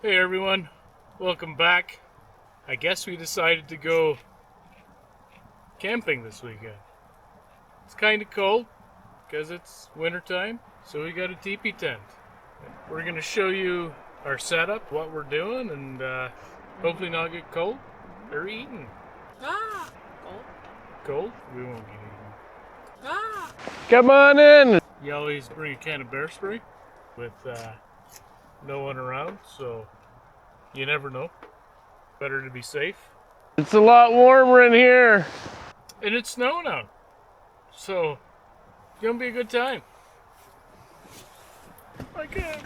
Hey everyone, welcome back. I guess we decided to go camping this weekend. It's kind of cold because it's wintertime, so we got a teepee tent. We're going to show you our setup, what we're doing, and hopefully not get cold or eaten. Cold. Cold? We won't get eaten. Come on in! You always bring a can of bear spray with no one around, so you never know. Better to be safe. It's a lot warmer in here. And it's snowing out, so it's gonna be a good time. I can't.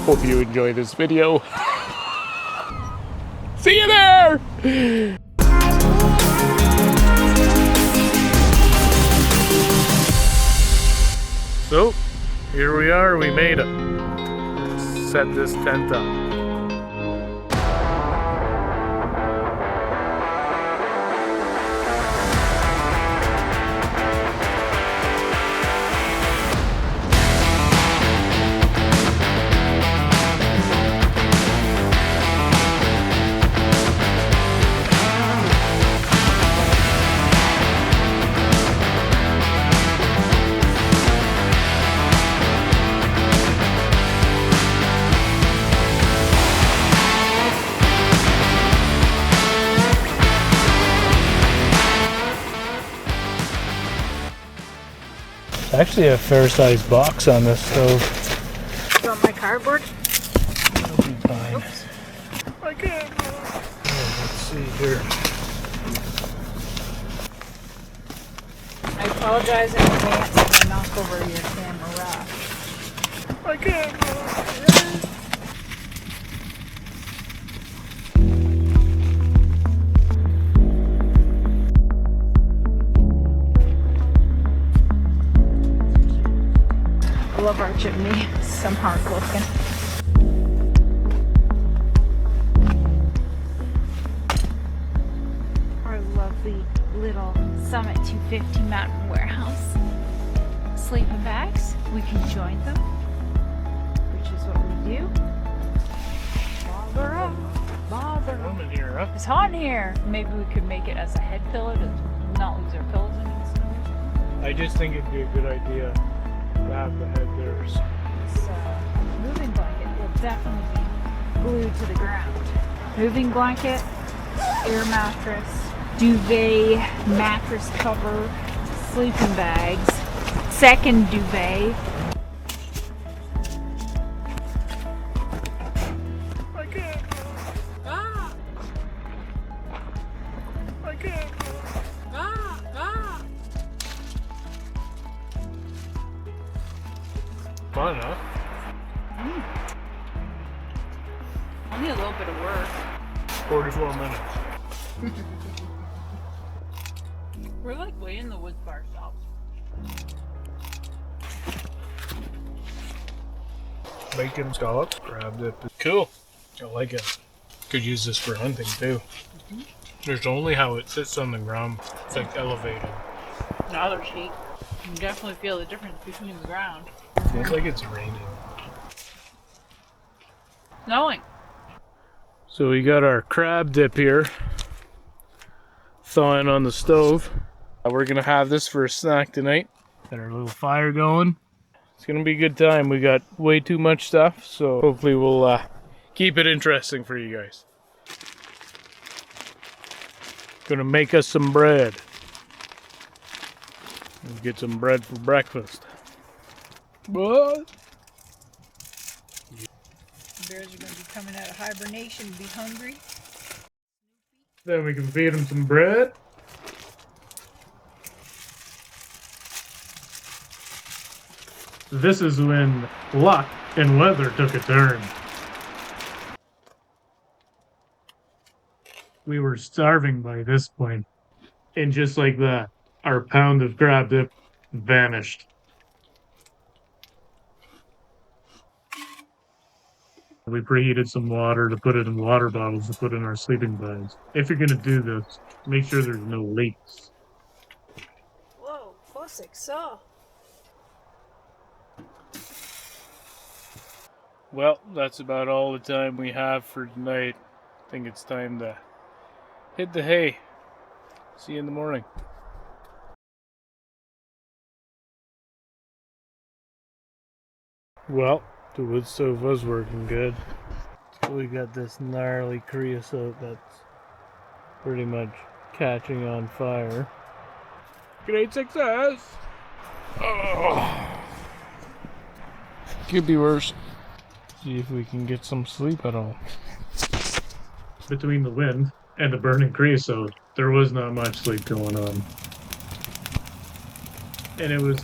Hope you enjoy this video. See you there! So, here we are, we made it. Set this tent up. Actually a fair-sized box on this stove. You want my cardboard? That'll be fine. Oops. I can't. Let's see here. I apologize in advance if I knock over your camera. I can't. I love our chimney. Some hard looking. Our lovely little Summit 250 Mountain Warehouse. Sleeping bags. We can join them, which is what we do. Bother up. Bother up. I'm in here, huh? It's hot in here. Maybe we could make it as a head pillow to not lose our pillows in the snow. I just think it'd be a good idea to have the head there. This moving blanket will definitely be glued to the ground. Moving blanket, air mattress, duvet, mattress cover, sleeping bags, second duvet. I can't. I can't. Fun, huh? Only a little bit of work. 44 minutes. We're like way in the woods by ourselves. Bacon scallops, grabbed it. Cool. I like it. Could use this for hunting too. There's only how it sits on the ground. It's like elevated. Now there's heat. You can definitely feel the difference between the ground. Feels like it's raining. Snowing. So we got our crab dip here, thawing on the stove. We're gonna have this for a snack tonight. Got our little fire going. It's gonna be a good time. We got way too much stuff, so hopefully we'll keep it interesting for you guys. Gonna make us some bread. We'll get some bread for breakfast. What? The bears are going to be coming out of hibernation and be hungry. Then we can feed them some bread. This is when luck and weather took a turn. We were starving by this point, and just like that, our pound of crab dip vanished. We preheated some water to put it in water bottles to put in our sleeping bags. If you're going to do this, make sure there's no leaks. Whoa, Fosik saw. Well, that's about all the time we have for tonight. I think it's time to hit the hay. See you in the morning. Well, the wood stove was working good. So we got this gnarly creosote that's pretty much catching on fire. Great success! Oh. Could be worse. See if we can get some sleep at all. Between the wind and the burning creosote, there was not much sleep going on. And it was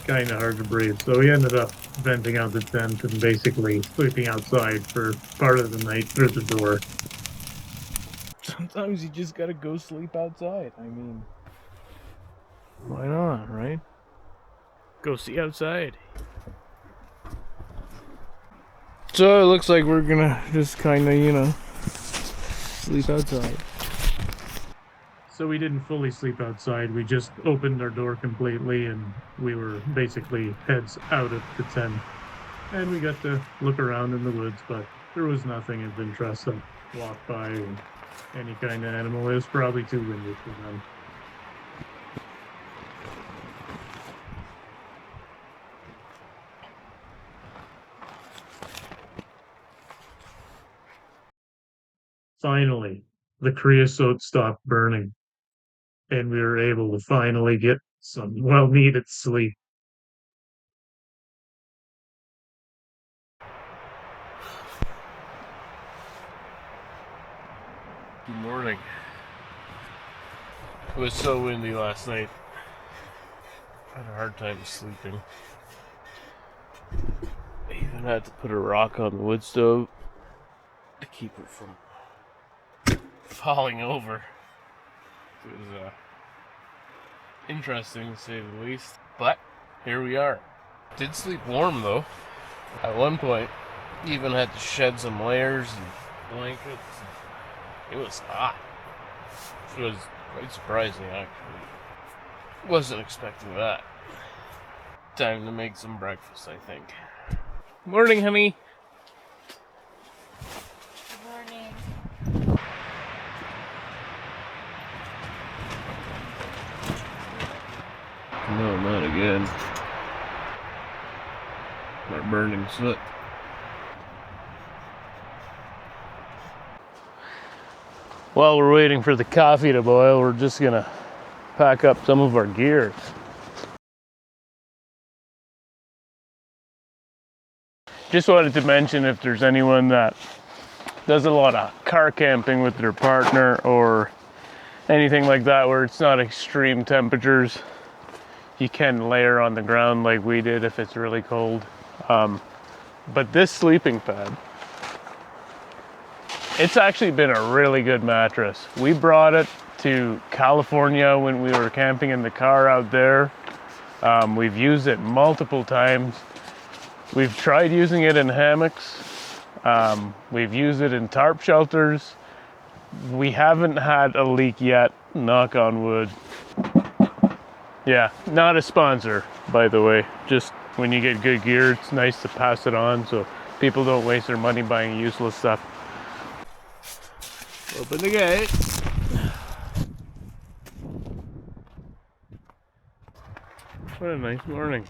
kind of hard to breathe. So we ended up venting out the tent and basically sleeping outside for part of the night through the door. Sometimes you just gotta go sleep outside. I mean, why not, right? Go see outside. So it looks like we're gonna just kind of, sleep outside. So we didn't fully sleep outside. We just opened our door completely and we were basically heads out of the tent. And we got to look around in the woods, but there was nothing of interest that walked by or any kind of animal. It was probably too windy for them. Finally, the creosote stopped burning, and we were able to finally get some well needed sleep. Good morning. It was so windy last night. I had a hard time sleeping. I even had to put a rock on the wood stove to keep it from falling over. It was interesting to say the least. But here we are. Did sleep warm though. At one point, even had to shed some layers and blankets. It was hot. It was quite surprising, actually. Wasn't expecting that. Time to make some breakfast, I think. Morning, honey. Morning. No, not again. My burning soot. While we're waiting for the coffee to boil, we're just gonna pack up some of our gear. Just wanted to mention, if there's anyone that does a lot of car camping with their partner or anything like that where it's not extreme temperatures, you can layer on the ground like we did if it's really cold. But this sleeping pad, it's actually been a really good mattress. We brought it to California when we were camping in the car out there. We've used it multiple times. We've tried using it in hammocks. We've used it in tarp shelters. We haven't had a leak yet, knock on wood. Yeah, not a sponsor, by the way. Just when you get good gear, it's nice to pass it on so people don't waste their money buying useless stuff. Open the gate. What a nice morning.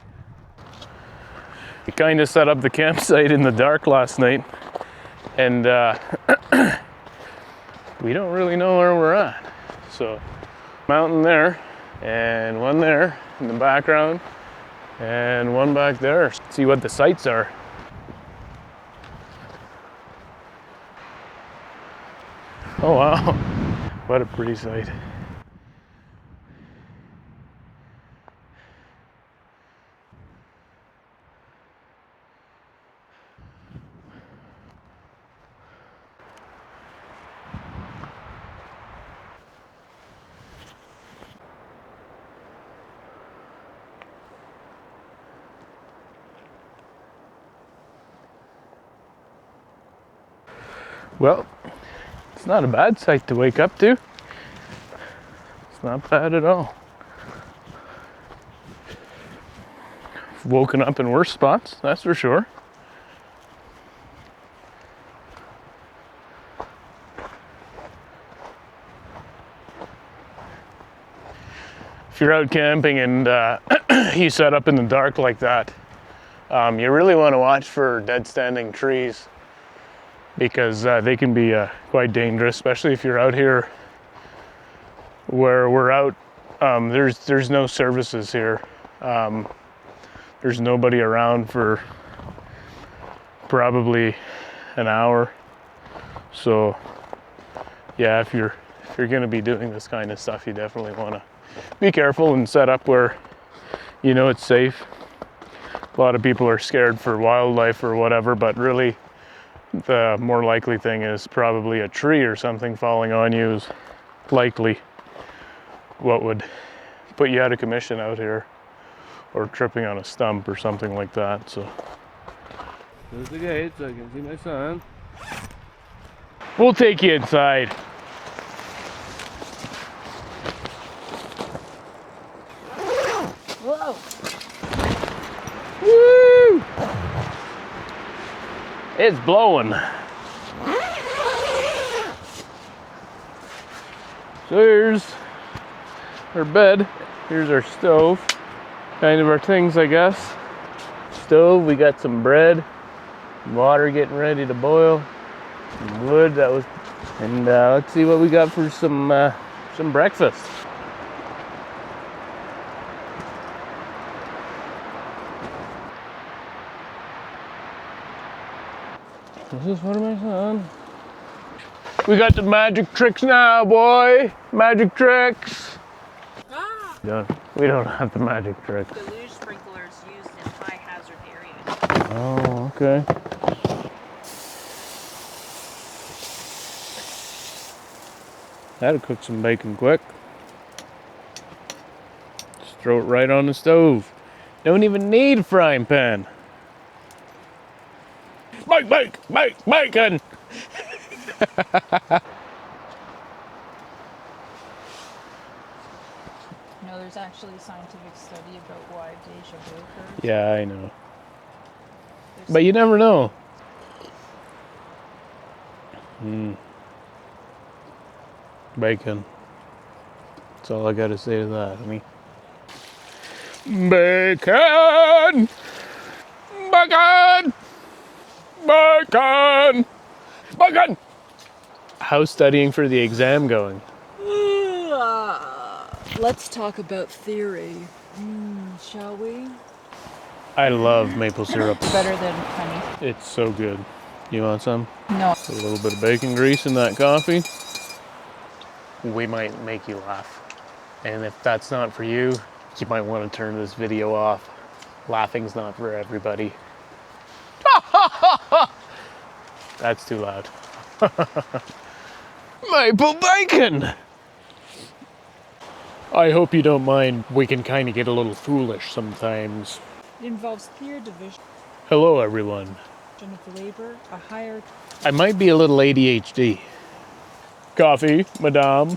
We kind of set up the campsite in the dark last night, and we don't really know where we're at. So, mountain there, and one there in the background, and one back there. See what the sights are. Oh wow, what a pretty sight. Well, it's not a bad sight to wake up to. It's not bad at all. Woken up in worse spots, that's for sure. If you're out camping and you set up in the dark like that, you really want to watch for dead standing trees, because they can be quite dangerous, especially if you're out here where we're out. There's no services here. There's nobody around for probably an hour. So yeah, if you're gonna be doing this kind of stuff, you definitely want to be careful and set up where you know it's safe. A lot of people are scared for wildlife or whatever, but really the more likely thing is probably a tree or something falling on you is likely what would put you out of commission out here, or tripping on a stump or something like that. So There's the gate so I can see my son. we'll take you inside. Whoa. Woo! It's blowing. So here's our bed. Here's our stove. Kind of our things, I guess. Stove, we got some bread, water getting ready to boil, some wood, and let's see what we got for some breakfast. This is for my son. We got the magic tricks now, boy. Magic tricks. Ah! We don't have the magic tricks. Deluge sprinklers used in high hazard areas. Oh, okay. That'll cook some bacon quick. Just throw it right on the stove. Don't even need a frying pan. Bacon! You know, there's actually a scientific study about why deja vu occurs. Yeah, I know. There's But you never know. Bacon. That's all I gotta say to that, honey. Bacon! Bacon! Bacon! Bacon! How's studying for the exam going? Let's talk about theory. Shall we? I love maple syrup. better than honey. It's so good. You want some? No. A little bit of bacon grease in that coffee. We might make you laugh. And if that's not for you, you might want to turn this video off. Laughing's not for everybody. That's too loud. Maple bacon! I hope you don't mind. We can kind of get a little foolish sometimes. It involves clear division Hello, everyone. of labor, a higher. I might be a little ADHD. Coffee, madame.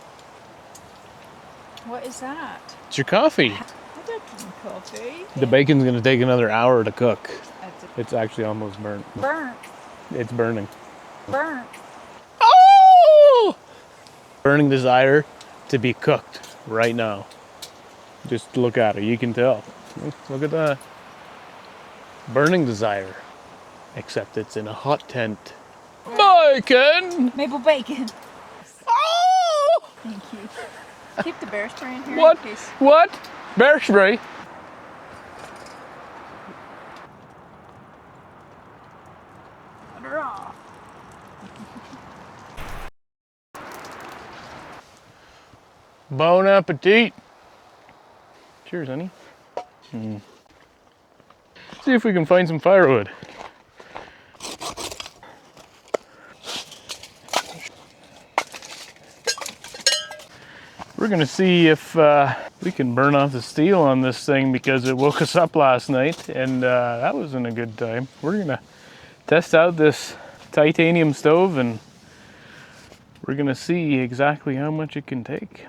What is that? It's your coffee. I don't drink coffee. The bacon's gonna take another hour to cook. That's a It's actually almost burnt. burnt. It's burning. Burnt. Oh! Burning desire to be cooked right now. Just look at it, you can tell. Look at that. Burning desire. Except it's in a hot tent. Bacon! Maple bacon. Oh! Thank you. Keep the bear spray in here What? in case. What? Bear spray? Raw. Bon appetit. Cheers, honey. See if we can find some firewood. We're gonna see if we can burn off the steel on this thing, because it woke us up last night and that wasn't a good time. We're gonna test out this titanium stove and we're gonna see exactly how much it can take.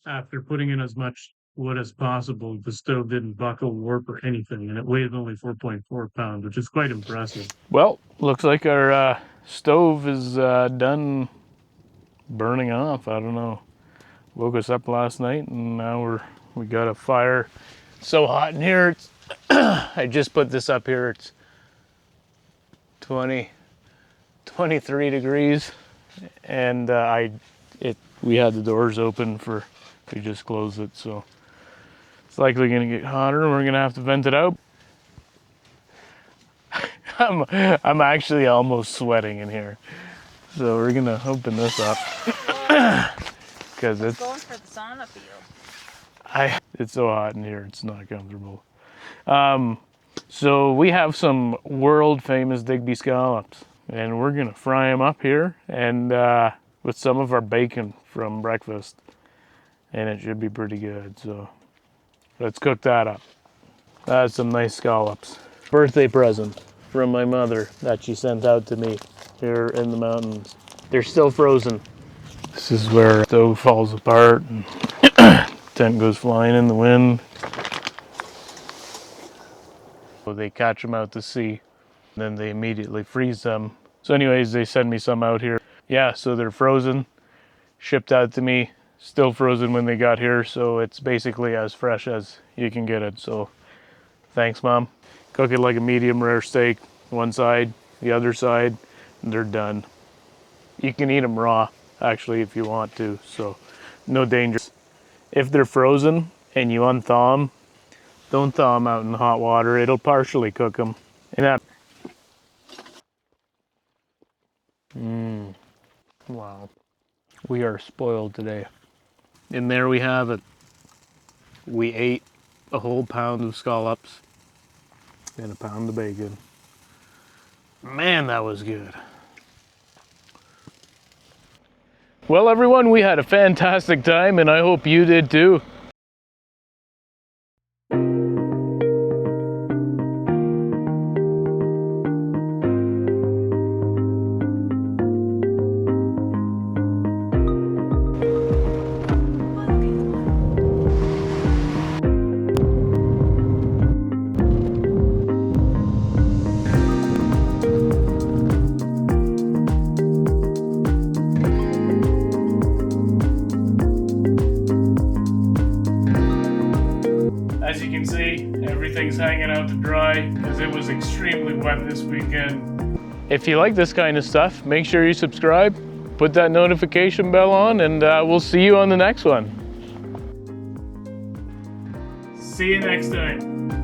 After putting in as much wood as possible, the stove didn't buckle, warp, or anything, and it weighed only 4.4 pounds, which is quite impressive. Well, looks like our stove is done burning off. I don't know. Woke us up last night and now we got a fire. It's so hot in here. It's I just put this up here. It's 23 degrees, and we had the doors open we just closed it, so it's likely gonna get hotter and we're gonna have to vent it out. I'm actually almost sweating in here, so we're gonna open this up because it's Going for the sauna field. it's so hot in here. It's not comfortable. So we have some world famous Digby scallops, and we're gonna fry them up here and with some of our bacon from breakfast, and it should be pretty good. So let's cook that up. That's some nice scallops. Birthday present from my mother that she sent out to me here in the mountains. They're still frozen. This is where the stove falls apart and tent goes flying in the wind. So they catch them out to sea, and then they immediately freeze them. So anyways, they send me some out here. Yeah, so they're frozen, shipped out to me, still frozen when they got here, so it's basically as fresh as you can get it. So thanks, Mom. Cook it like a medium rare steak, one side, the other side, and they're done. You can eat them raw, actually, if you want to, so no danger. If they're frozen and you unthaw them, don't thaw them out in hot water. It'll partially cook them. And that. Wow. We are spoiled today. And there we have it. We ate a whole pound of scallops and a pound of bacon. Man, that was good. Well, everyone, we had a fantastic time, and I hope you did too. As you can see, everything's hanging out to dry because it was extremely wet this weekend. If you like this kind of stuff, make sure you subscribe, put that notification bell on, and we'll see you on the next one. See you next time.